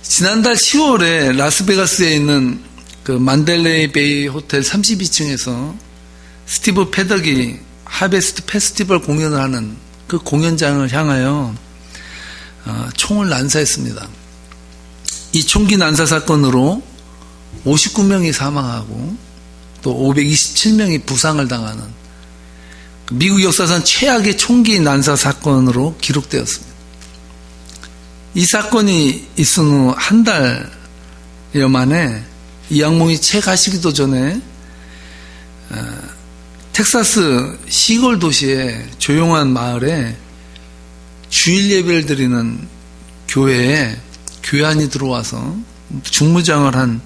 지난달 10월에 라스베가스에 있는 그 만델레이 베이 호텔 32층에서 스티브 패덕이 하베스트 페스티벌 공연을 하는 그 공연장을 향하여 총을 난사했습니다. 이 총기 난사 사건으로 59명이 사망하고 또 527명이 부상을 당하는 미국 역사상 최악의 총기 난사 사건으로 기록되었습니다. 이 사건이 있은 후 한 달여 만에 이 악몽이 채 가시기도 전에 텍사스 시골 도시의 조용한 마을에 주일 예배를 드리는 교회에 교환이 들어와서 중무장을 한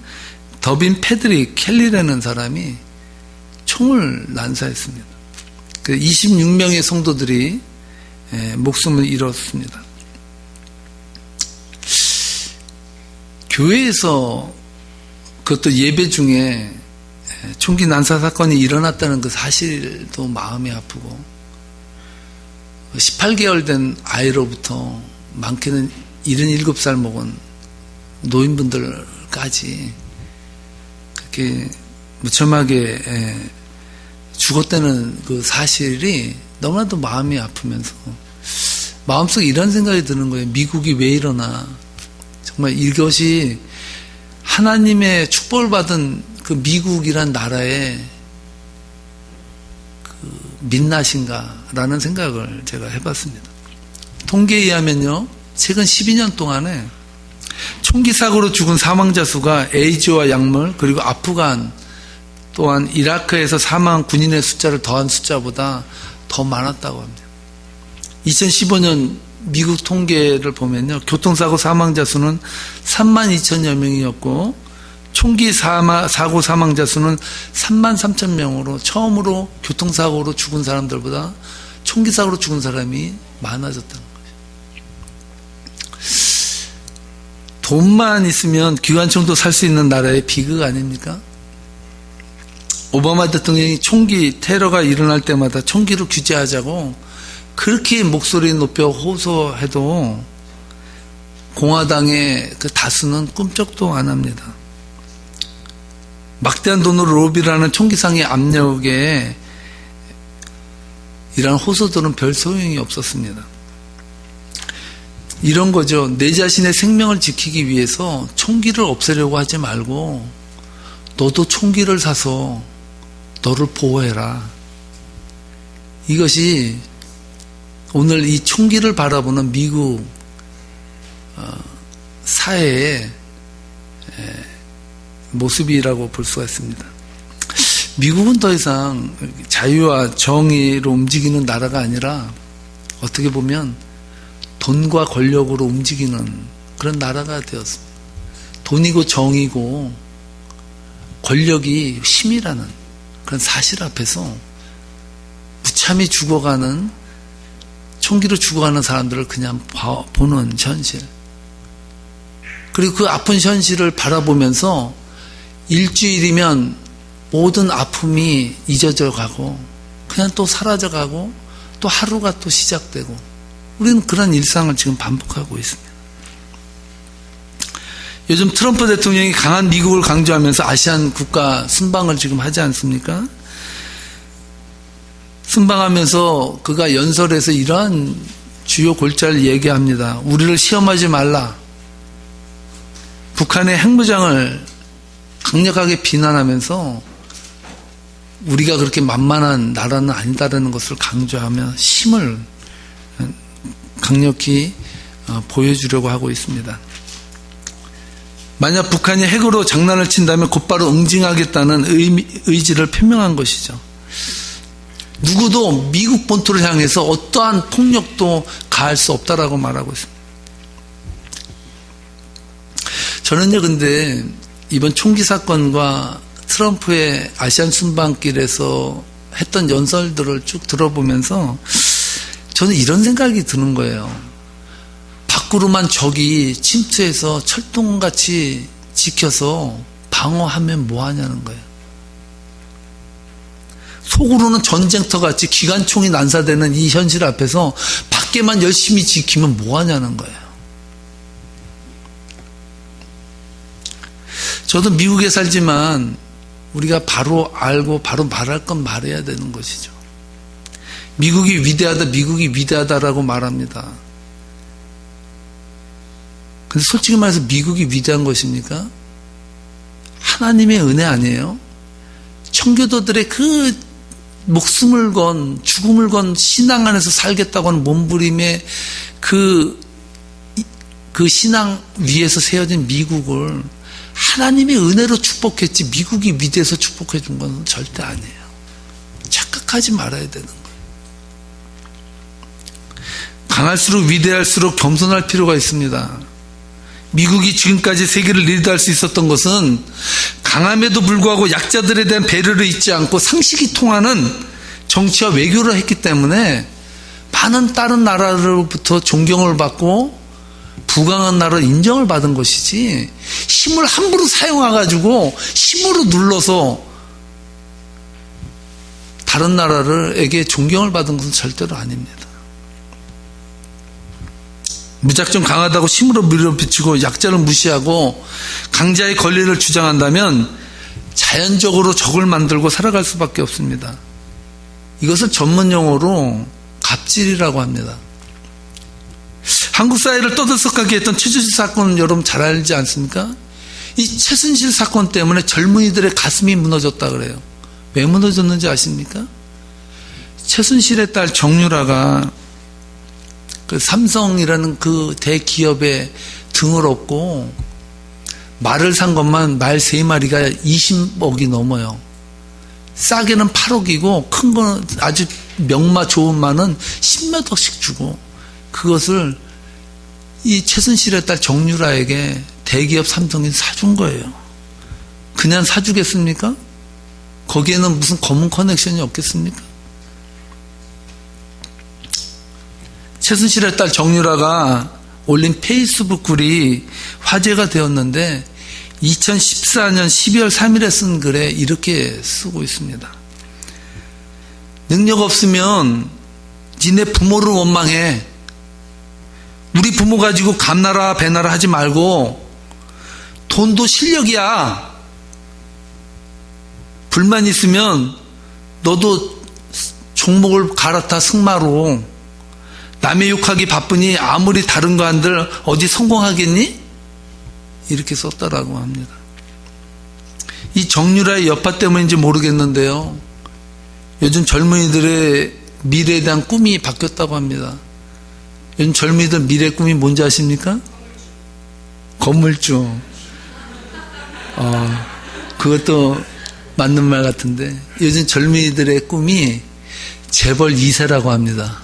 더빈 패드릭 켈리라는 사람이 총을 난사했습니다. 그 26명의 성도들이 목숨을 잃었습니다. 교회에서 그것도 예배 중에 총기 난사 사건이 일어났다는 그 사실도 마음이 아프고 18개월 된 아이로부터 많게는 77살 먹은 노인분들까지 그렇게 무참하게 죽었다는 그 사실이 너무나도 마음이 아프면서 마음속에 이런 생각이 드는 거예요. 미국이 왜 이러나. 정말 이것이 하나님의 축복을 받은 그 미국이란 나라의 그 민낯인가라는 생각을 제가 해봤습니다. 통계에 의하면요, 최근 12년 동안에 총기 사고로 죽은 사망자 수가 에이즈와 약물 그리고 아프간 또한 이라크에서 사망한 군인의 숫자를 더한 숫자보다 더 많았다고 합니다. 2015년 미국 통계를 보면요, 교통사고 사망자 수는 32,000여 명이었고 총기 사고 사망자 수는 33,000명으로 처음으로 교통사고로 죽은 사람들보다 총기 사고로 죽은 사람이 많아졌다는 거죠. 돈만 있으면 기관총도 살 수 있는 나라의 비극 아닙니까? 오바마 대통령이 총기 테러가 일어날 때마다 총기를 규제하자고 그렇게 목소리 높여 호소해도 공화당의 그 다수는 꿈쩍도 안 합니다. 막대한 돈으로 로비를 하는 총기상의 압력에 이런 호소들은 별 소용이 없었습니다. 이런 거죠. 내 자신의 생명을 지키기 위해서 총기를 없애려고 하지 말고 너도 총기를 사서 너를 보호해라. 이것이 오늘 이 총기를 바라보는 미국 사회의 모습이라고 볼 수가 있습니다. 미국은 더 이상 자유와 정의로 움직이는 나라가 아니라 어떻게 보면 돈과 권력으로 움직이는 그런 나라가 되었습니다. 돈이고 정의고 권력이 힘이라는 그런 사실 앞에서 무참히 죽어가는, 총기로 죽어가는 사람들을 그냥 보는 현실, 그리고 그 아픈 현실을 바라보면서 일주일이면 모든 아픔이 잊어져 가고 그냥 또 사라져 가고 또 하루가 또 시작되고 우리는 그런 일상을 지금 반복하고 있습니다. 요즘 트럼프 대통령이 강한 미국을 강조하면서 아시안 국가 순방을 지금 하지 않습니까? 순방하면서 그가 연설에서 이러한 주요 골자를 얘기합니다. 우리를 시험하지 말라. 북한의 핵무장을 강력하게 비난하면서 우리가 그렇게 만만한 나라는 아니다라는 것을 강조하며 힘을 강력히 보여주려고 하고 있습니다. 만약 북한이 핵으로 장난을 친다면 곧바로 응징하겠다는 의지를 표명한 것이죠. 누구도 미국 본토를 향해서 어떠한 폭력도 가할 수 없다라고 말하고 있습니다. 저는요, 근데 이번 총기 사건과 트럼프의 아시안 순방길에서 했던 연설들을 쭉 들어보면서 저는 이런 생각이 드는 거예요. 밖으로만 적이 침투해서 철통같이 지켜서 방어하면 뭐하냐는 거예요. 속으로는 전쟁터같이 기관총이 난사되는 이 현실 앞에서 밖에만 열심히 지키면 뭐하냐는 거예요. 저도 미국에 살지만 우리가 바로 알고 바로 말할 건 말해야 되는 것이죠. 미국이 위대하다라고 말합니다. 근데 솔직히 말해서 미국이 위대한 것입니까? 하나님의 은혜 아니에요? 청교도들의 그 목숨을 건, 죽음을 건 신앙 안에서 살겠다고 하는 몸부림의 그 신앙 위에서 세워진 미국을 하나님의 은혜로 축복했지 미국이 위대해서 축복해 준 건 절대 아니에요. 착각하지 말아야 되는 거예요. 강할수록 위대할수록 겸손할 필요가 있습니다. 미국이 지금까지 세계를 리드할 수 있었던 것은 강함에도 불구하고 약자들에 대한 배려를 잊지 않고 상식이 통하는 정치와 외교를 했기 때문에 많은 다른 나라로부터 존경을 받고 부강한 나라로 인정을 받은 것이지, 힘을 함부로 사용해가지고 힘으로 눌러서 다른 나라에게 존경을 받은 것은 절대로 아닙니다. 무작정 강하다고 힘으로 밀어붙이고 약자를 무시하고 강자의 권리를 주장한다면 자연적으로 적을 만들고 살아갈 수밖에 없습니다. 이것을 전문 용어로 갑질이라고 합니다. 한국 사회를 떠들썩하게 했던 최순실 사건 여러분 잘 알지 않습니까? 이 최순실 사건 때문에 젊은이들의 가슴이 무너졌다 그래요. 왜 무너졌는지 아십니까? 최순실의 딸 정유라가 그 삼성이라는 그 대기업에 등을 업고 말을 산 것만 말 3마리가 20억이 넘어요. 싸게는 8억이고 큰 거는 아주 명마 좋은 말은 10몇 억씩 주고, 그것을 이 최순실의 딸 정유라에게 대기업 삼성이 사준 거예요. 그냥 사주겠습니까? 거기에는 무슨 검은 커넥션이 없겠습니까? 최순실의 딸 정유라가 올린 페이스북 글이 화제가 되었는데 2014년 12월 3일에 쓴 글에 이렇게 쓰고 있습니다. 능력 없으면 니네 부모를 원망해. 우리 부모 가지고 감나라 배나라 하지 말고 돈도 실력이야. 불만 있으면 너도 종목을 갈아타 승마로. 남의 욕하기 바쁘니 아무리 다른 거 한들 어디 성공하겠니? 이렇게 썼다라고 합니다. 이 정유라의 여파 때문인지 모르겠는데요, 요즘 젊은이들의 미래에 대한 꿈이 바뀌었다고 합니다. 요즘 젊은이들 미래 꿈이 뭔지 아십니까? 건물주. 그것도 맞는 말 같은데, 요즘 젊은이들의 꿈이 재벌 2세라고 합니다.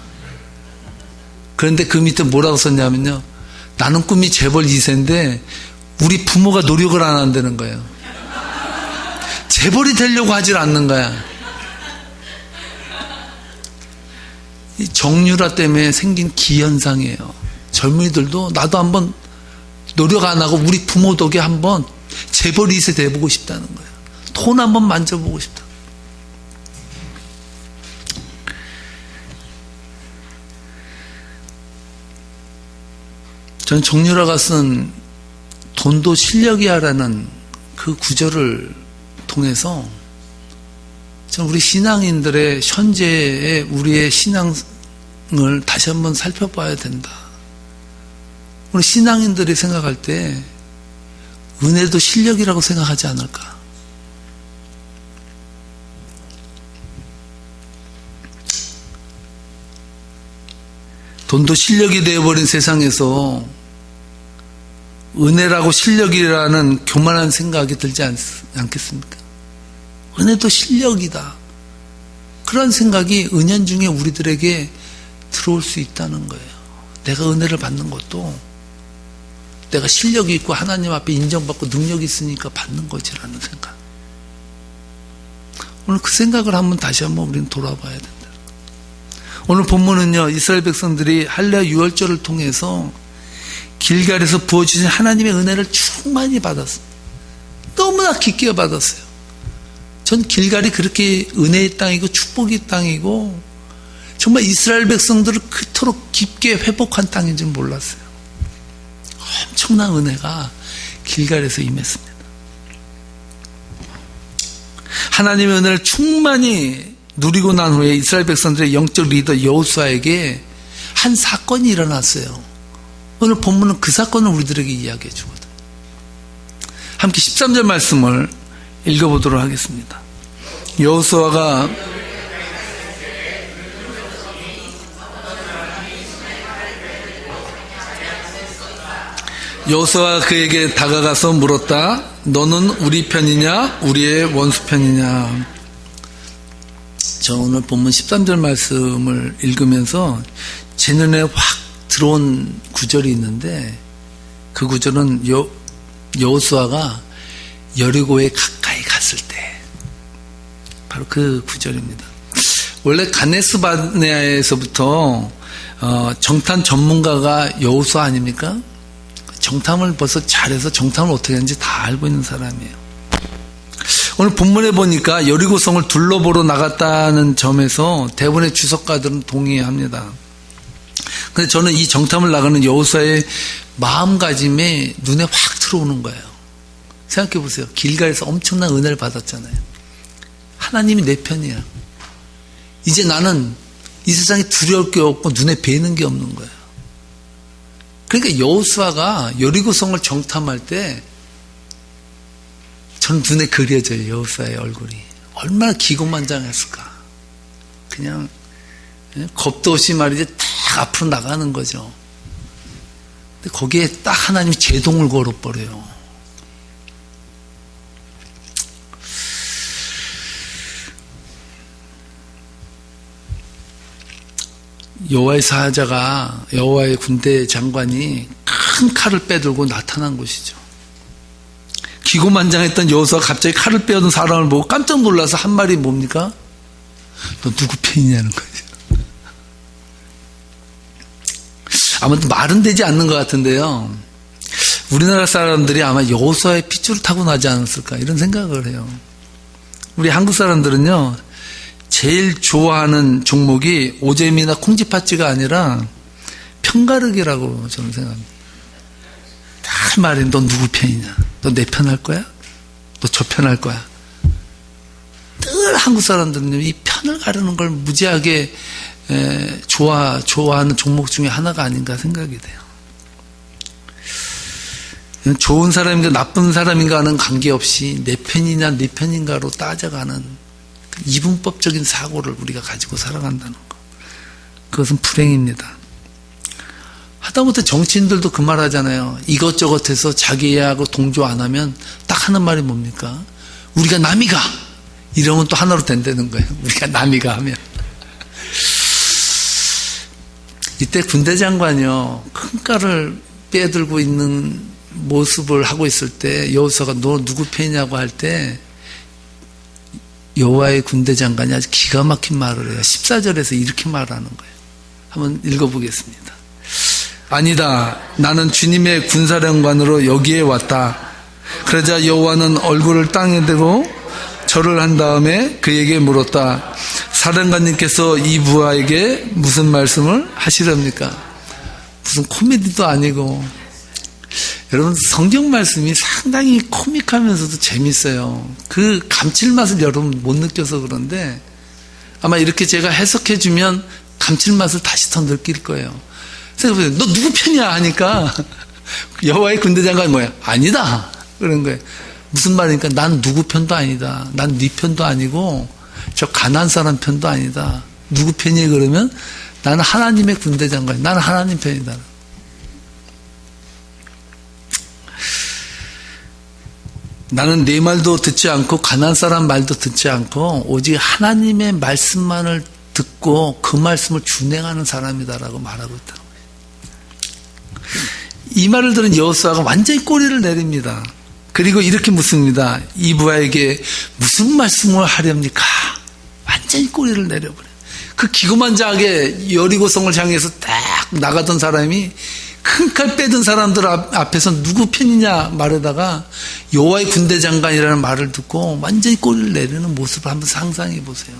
그런데 그 밑에 뭐라고 썼냐면요, 나는 꿈이 재벌 2세인데 우리 부모가 노력을 안 한다는 거예요. 재벌이 되려고 하질 않는 거야. 이 정유라 때문에 생긴 기현상이에요. 젊은이들도 나도 한번 노력 안 하고 우리 부모 덕에 한번 재벌 2세 돼보고 싶다는 거예요. 돈 한번 만져보고 싶다. 전 정유라가 쓴 돈도 실력이야라는 그 구절을 통해서 전 우리 신앙인들의 현재의 우리의 신앙을 다시 한번 살펴봐야 된다. 우리 신앙인들이 생각할 때 은혜도 실력이라고 생각하지 않을까? 돈도 실력이 되어버린 세상에서 은혜라고 실력이라는 교만한 생각이 들지 않겠습니까? 은혜도 실력이다. 그런 생각이 은연중에 우리들에게 들어올 수 있다는 거예요. 내가 은혜를 받는 것도 내가 실력이 있고 하나님 앞에 인정받고 능력이 있으니까 받는 거지라는 생각. 오늘 그 생각을 다시 한번 우리는 돌아봐야 된다. 오늘 본문은요, 이스라엘 백성들이 할례 유월절을 통해서 길갈에서 부어주신 하나님의 은혜를 충만히 받았어요. 너무나 깊게 받았어요. 전 길갈이 그렇게 은혜의 땅이고 축복의 땅이고 정말 이스라엘 백성들을 그토록 깊게 회복한 땅인 줄 몰랐어요. 엄청난 은혜가 길갈에서 임했습니다. 하나님의 은혜를 충만히 누리고 난 후에 이스라엘 백성들의 영적 리더 여호수아에게 한 사건이 일어났어요. 오늘 본문은 그 사건을 우리들에게 이야기해 주거든. 함께 13절 말씀을 읽어보도록 하겠습니다. 여호수아가 그에게 다가가서 물었다. 너는 우리 편이냐 우리의 원수 편이냐. 저 오늘 본문 13절 말씀을 읽으면서 제 눈에 확 들어온 구절이 있는데, 그 구절은 여호수아가 여리고에 가까이 갔을 때, 바로 그 구절입니다. 원래 가데스 바네아에서부터 정탐 전문가가 여호수아 아닙니까? 정탐을 벌써 잘해서 정탐을 어떻게 하는지 다 알고 있는 사람이에요. 오늘 본문에 보니까 여리고성을 둘러보러 나갔다는 점에서 대부분의 주석가들은 동의합니다. 근데 저는 이 정탐을 나가는 여호수아의 마음가짐에 눈에 확 들어오는 거예요. 생각해 보세요. 길갈에서 엄청난 은혜를 받았잖아요. 하나님이 내 편이야. 이제 나는 이 세상에 두려울 게 없고 눈에 뵈는 게 없는 거예요. 그러니까 여호수아가 여리고성을 정탐할 때 저는 눈에 그려져요. 여호수아의 얼굴이 얼마나 기고만장했을까. 그냥 겁도 없이 말이지 딱 앞으로 나가는 거죠. 근데 거기에 딱 하나님이 제동을 걸어버려요. 여호와의 사자가, 여호와의 군대 장관이 큰 칼을 빼들고 나타난 것이죠. 기고만장했던 여호수아가 갑자기 칼을 빼어든 사람을 보고 깜짝 놀라서 한 말이 뭡니까? 너 누구 편이냐는 거죠. 아무튼 말은 되지 않는 것 같은데요. 우리나라 사람들이 아마 여호수아의 핏줄을 타고 나지 않았을까 이런 생각을 해요. 우리 한국 사람들은요, 제일 좋아하는 종목이 오재미나 콩쥐팥쥐가 아니라 편가르기라고 저는 생각합니다. 다 말해. 너 누구 편이냐? 너 내 편 할 거야? 너 저 편 할 거야? 늘 한국 사람들은 이 편을 가르는 걸 무지하게 좋아하는 종목 중에 하나가 아닌가 생각이 돼요. 좋은 사람인가 나쁜 사람인가 하는 관계없이 내 편이냐 네 편인가로 따져가는 이분법적인 사고를 우리가 가지고 살아간다는 것. 그것은 불행입니다. 하다못해 정치인들도 그 말 하잖아요. 이것저것 해서 자기하고 동조 안 하면 딱 하는 말이 뭡니까? 우리가 남이가! 이러면 또 하나로 된다는 거예요. 우리가 남이가 하면. 이때 군대 장관이요, 큰 칼을 빼들고 있는 모습을 하고 있을 때 여호수아가 너 누구 편이냐고 할 때 여호와의 군대 장관이 아주 기가 막힌 말을 해요. 14절에서 이렇게 말하는 거예요. 한번 읽어보겠습니다. 아니다. 나는 주님의 군사령관으로 여기에 왔다. 그러자 여호와는 얼굴을 땅에 대고 절을 한 다음에 그에게 물었다. 사령관님께서 이 부하에게 무슨 말씀을 하시렵니까? 무슨 코미디도 아니고. 여러분, 성경 말씀이 상당히 코믹하면서도 재밌어요. 그 감칠맛을 여러분 못 느껴서 그런데 아마 이렇게 제가 해석해주면 감칠맛을 다시 더 느낄 거예요. 생각해보세요. 너 누구 편이야? 하니까 여호와의 군대 장관이 뭐야? 아니다. 그런 거예요. 무슨 말이니까 난 누구 편도 아니다. 난 네 편도 아니고 저 가난한 사람 편도 아니다. 누구 편이에요? 그러면 나는 하나님의 군대 장관. 나는 하나님 편이다. 나는 내 말도 듣지 않고 가난한 사람 말도 듣지 않고 오직 하나님의 말씀만을 듣고 그 말씀을 준행하는 사람이다라고 말하고 있다는 거예요. 이 말을 들은 여호수아가 완전히 꼬리를 내립니다. 그리고 이렇게 묻습니다. 이 부하에게 무슨 말씀을 하렵니까? 완전히 꼬리를 내려버려요. 그 기고만장하게 여리고성을 향해서 딱 나가던 사람이 큰 칼 빼든 사람들 앞에서 누구 편이냐 말하다가 여호와의 군대 장관이라는 말을 듣고 완전히 꼬리를 내리는 모습을 한번 상상해 보세요.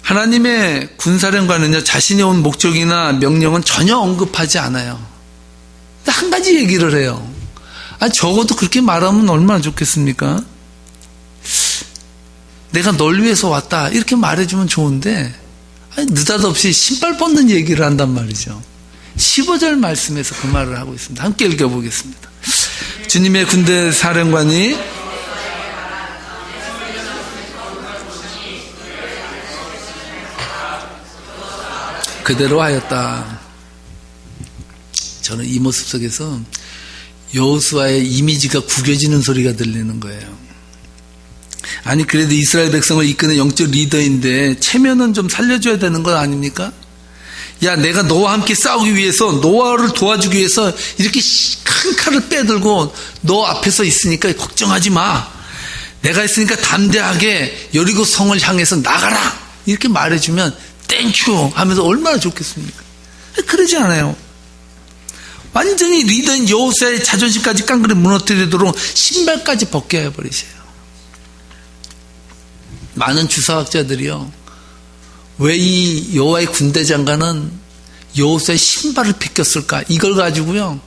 하나님의 군사령관은요, 자신이 온 목적이나 명령은 전혀 언급하지 않아요. 한 가지 얘기를 해요. 적어도 그렇게 말하면 얼마나 좋겠습니까? 내가 널 위해서 왔다 이렇게 말해주면 좋은데 느닷없이 신발 벗는 얘기를 한단 말이죠. 15절 말씀에서 그 말을 하고 있습니다. 함께 읽어보겠습니다. 주님의 군대 사령관이 그대로 하였다. 저는 이 모습 속에서 여호수아의 이미지가 구겨지는 소리가 들리는 거예요. 아니 그래도 이스라엘 백성을 이끄는 영적 리더인데 체면은 좀 살려줘야 되는 건 아닙니까? 야, 내가 너와 함께 싸우기 위해서, 노아를 도와주기 위해서 이렇게 큰 칼을 빼들고 너 앞에서 있으니까 걱정하지 마. 내가 있으니까 담대하게 여리고 성을 향해서 나가라. 이렇게 말해주면 땡큐 하면서 얼마나 좋겠습니까? 그러지 않아요. 완전히 리더인 여호수아의 자존심까지 깡그리 무너뜨리도록 신발까지 벗게 해버리세요. 많은 주사학자들이요, 왜 이 여호와의 군대 장관은 여호수아의 신발을 벗겼을까? 이걸 가지고요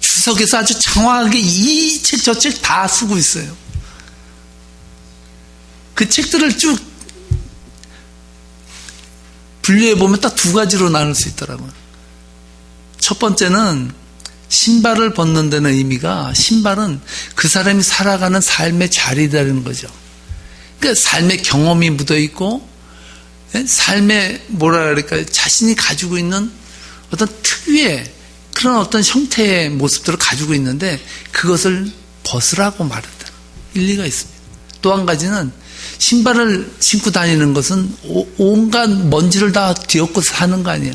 주석에서 아주 장황하게 이 책 저 책 다 쓰고 있어요. 그 책들을 쭉 분류해 보면 딱 두 가지로 나눌 수 있더라고요. 첫 번째는 신발을 벗는 데는 의미가, 신발은 그 사람이 살아가는 삶의 자리라는 거죠. 그러니까 삶의 경험이 묻어 있고, 삶의 뭐라 그럴까요? 자신이 가지고 있는 어떤 특유의 그런 어떤 형태의 모습들을 가지고 있는데 그것을 벗으라고 말했다. 일리가 있습니다. 또 한 가지는 신발을 신고 다니는 것은 온갖 먼지를 다 뒤엎고 사는 거 아니에요.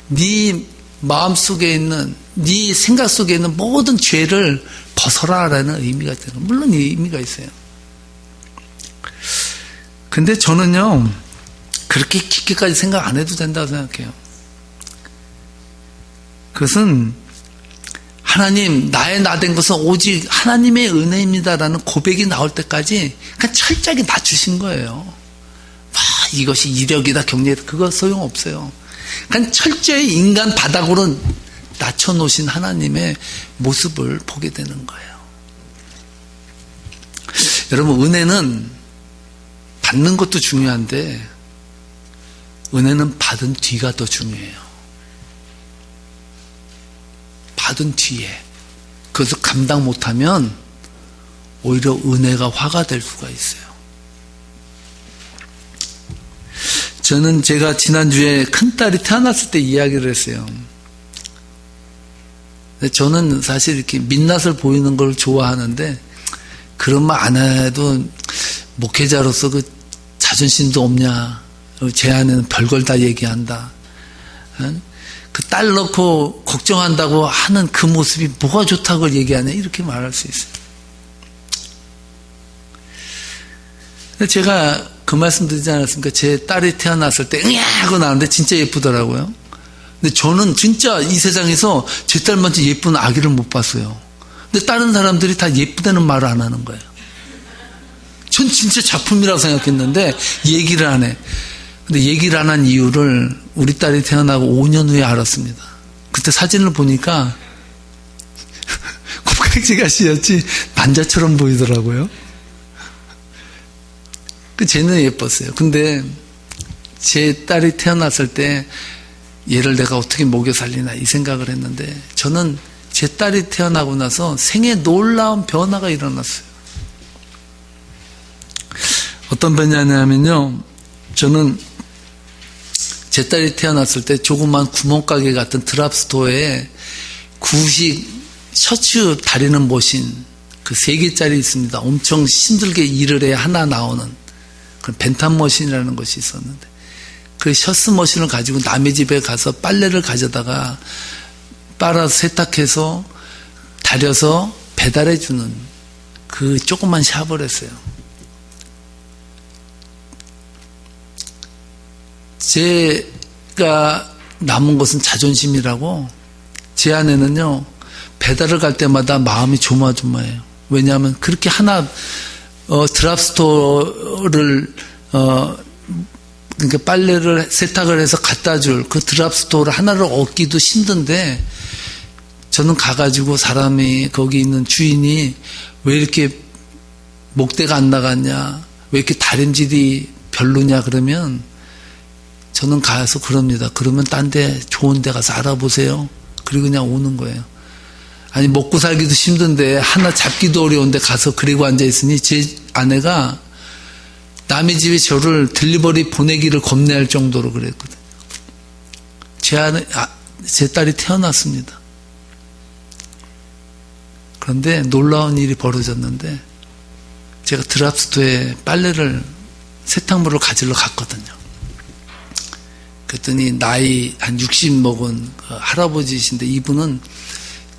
네 마음 속에 있는, 네 생각 속에 있는 모든 죄를 벗어라라는 의미가 있어요. 물론 이 의미가 있어요. 근데 저는요, 그렇게 깊게까지 생각 안 해도 된다고 생각해요. 그것은 하나님, 나의 나된 것은 오직 하나님의 은혜입니다라는 고백이 나올 때까지 그냥 철저하게 낮추신 거예요. 이것이 이력이다, 경력이다, 그거 소용없어요. 그냥 철저히 인간 바닥으로 낮춰놓으신 하나님의 모습을 보게 되는 거예요. 여러분, 은혜는 받는 것도 중요한데 은혜는 받은 뒤가 더 중요해요. 받은 뒤에 그것을 감당 못하면 오히려 은혜가 화가 될 수가 있어요. 저는 제가 지난주에 큰딸이 태어났을 때 이야기를 했어요. 저는 사실 이렇게 민낯을 보이는 걸 좋아하는데 그런 말 안 해도 목회자로서 그 자존심도 없냐, 제 안에는 별걸 다 얘기한다, 그 딸 넣고 걱정한다고 하는 그 모습이 뭐가 좋다고 얘기하냐, 이렇게 말할 수 있어요. 제가 그 말씀 드리지 않았습니까? 제 딸이 태어났을 때 응야 하고 나왔는데 진짜 예쁘더라고요. 근데 저는 진짜 이 세상에서 제 딸만큼 예쁜 아기를 못 봤어요. 근데 다른 사람들이 다 예쁘다는 말을 안 하는 거예요. 전 진짜 작품이라고 생각했는데 얘기를 안 해. 근데 얘기를 안 한 이유를 우리 딸이 태어나고 5년 후에 알았습니다. 그때 사진을 보니까 곱각지가 씨였지 난자처럼 보이더라고요. 쟤는 예뻤어요. 근데 제 딸이 태어났을 때 얘를 내가 어떻게 먹여 살리나 이 생각을 했는데 저는 제 딸이 태어나고 나서 생에 놀라운 변화가 일어났어요. 어떤 변화냐면요, 저는 제 딸이 태어났을 때 조그만 구멍가게 같은 드랍스토어에 구식 셔츠 다리는 머신 그 3개짜리 있습니다. 엄청 힘들게 일을 해야 하나 나오는 그런 벤탄 머신이라는 것이 있었는데 그 셔츠 머신을 가지고 남의 집에 가서 빨래를 가져다가 빨아서 세탁해서 다려서 배달해주는 그 조그만 샵을 했어요. 제가 남은 것은 자존심이라고 제 안에는요, 배달을 갈 때마다 마음이 조마조마해요. 왜냐하면 그렇게 하나 드랍스토어를 그러니까 빨래를 세탁을 해서 갖다 줄 그 드랍스토어를 하나를 얻기도 힘든데 저는 가가지고 사람이 거기 있는 주인이 왜 이렇게 목대가 안 나갔냐, 왜 이렇게 다림질이 별로냐 그러면 저는 가서 그럽니다. 그러면 딴 데 좋은 데 가서 알아보세요. 그리고 그냥 오는 거예요. 아니 먹고 살기도 힘든데 하나 잡기도 어려운데 가서 그리고 앉아있으니 제 아내가 남의 집에 저를 딜리버리 보내기를 겁내할 정도로 그랬거든요. 제 딸이 태어났습니다. 그런데 놀라운 일이 벌어졌는데 제가 드랍스토어에 빨래를 세탁물을 가지러 갔거든요. 그랬더니 나이 한 60 먹은 할아버지이신데 이분은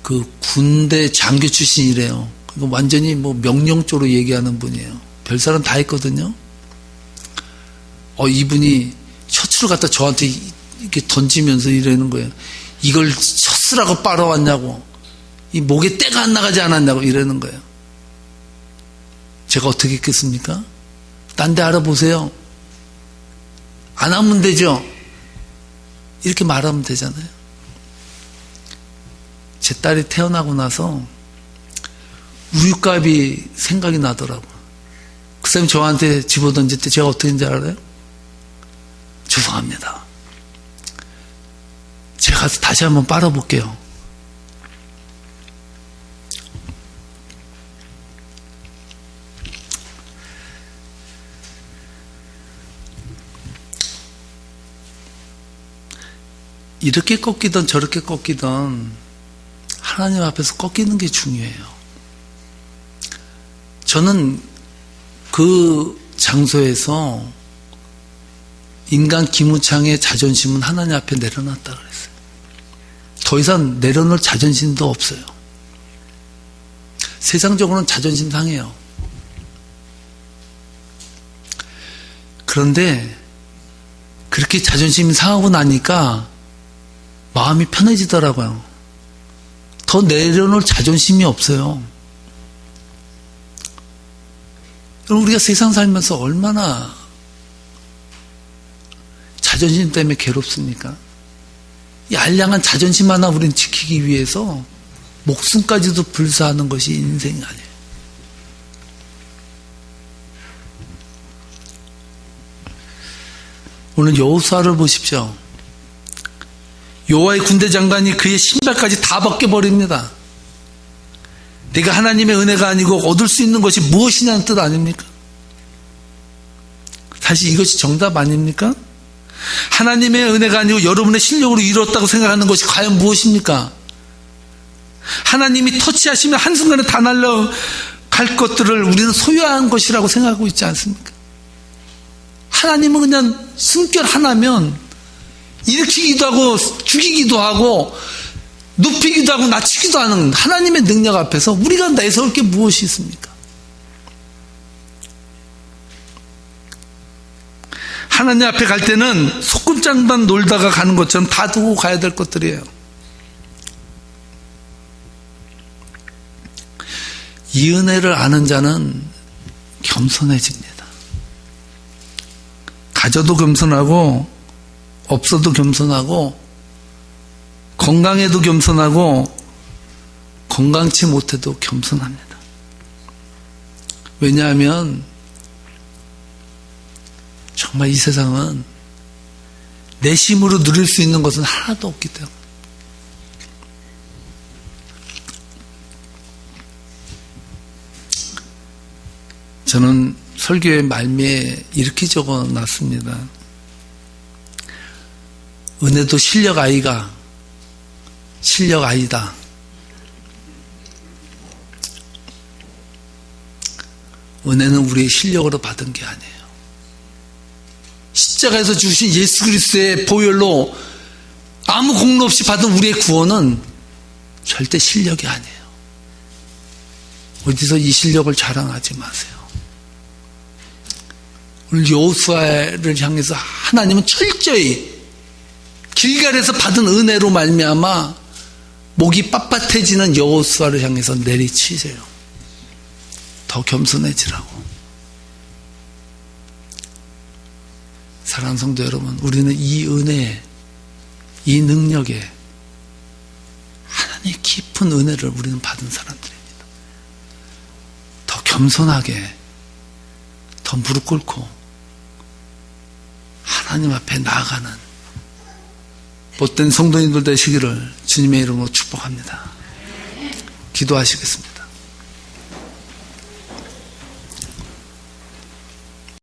그 군대 장교 출신이래요. 완전히 뭐 명령조로 얘기하는 분이에요. 별사람 다 했거든요. 이분이 셔츠를 갖다 저한테 이렇게 던지면서 이러는 거예요. 이걸 셔츠라고 빨아왔냐고. 이 목에 때가 안 나가지 않았냐고 이러는 거예요. 제가 어떻게 했겠습니까? 딴 데 알아보세요. 안 하면 되죠. 이렇게 말하면 되잖아요. 제 딸이 태어나고 나서 우유값이 생각이 나더라고요. 그 사람이 저한테 집어던질 때 제가 어떻게 했는지 알아요? 죄송합니다. 제가 다시 한번 빨아볼게요. 이렇게 꺾이든 저렇게 꺾이든 하나님 앞에서 꺾이는 게 중요해요. 저는 그 장소에서 인간 김우창의 자존심은 하나님 앞에 내려놨다 그랬어요. 더 이상 내려놓을 자존심도 없어요. 세상적으로는 자존심 상해요. 그런데 그렇게 자존심이 상하고 나니까 마음이 편해지더라고요. 더 내려놓을 자존심이 없어요. 우리가 세상 살면서 얼마나 자존심 때문에 괴롭습니까? 이 알량한 자존심 하나 우리는 지키기 위해서 목숨까지도 불사하는 것이 인생이 아니에요. 오늘 여호수아를 보십시오. 여호와의 군대 장관이 그의 신발까지 다 벗겨버립니다. 내가 하나님의 은혜가 아니고 얻을 수 있는 것이 무엇이냐는 뜻 아닙니까? 사실 이것이 정답 아닙니까? 하나님의 은혜가 아니고 여러분의 실력으로 이뤘다고 생각하는 것이 과연 무엇입니까? 하나님이 터치하시면 한순간에 다 날아갈 것들을 우리는 소유한 것이라고 생각하고 있지 않습니까? 하나님은 그냥 숨결 하나면 일으키기도 하고 죽이기도 하고 눕히기도 하고 낮추기도 하는 하나님의 능력 앞에서 우리가 내세울 게 무엇이 있습니까? 하나님 앞에 갈 때는 소꿉장단 놀다가 가는 것처럼 다 두고 가야 될 것들이에요. 이 은혜를 아는 자는 겸손해집니다. 가져도 겸손하고 없어도 겸손하고 건강해도 겸손하고 건강치 못해도 겸손합니다. 왜냐하면 정말 이 세상은 내심으로 누릴 수 있는 것은 하나도 없기 때문에 저는 설교의 말미에 이렇게 적어놨습니다. 은혜도 실력 아이가 실력 아이다. 은혜는 우리의 실력으로 받은 게 아니에요. 십자가에서 주신 예수 그리스도의 보혈로 아무 공로 없이 받은 우리의 구원은 절대 실력이 아니에요. 어디서 이 실력을 자랑하지 마세요. 오늘 여호수아를 향해서 하나님은 철저히 길갈에서 받은 은혜로 말미암아 목이 빳빳해지는 여호수아를 향해서 내리치세요. 더 겸손해지라고. 사랑하는 성도 여러분, 우리는 이 은혜에, 이 능력에 대단히 깊은 은혜를 우리는 받은 사람들입니다. 더 겸손하게, 더 무릎 꿇고 하나님 앞에 나아가는 못된 성도님들 되시기를 주님의 이름으로 축복합니다. 기도하시겠습니다.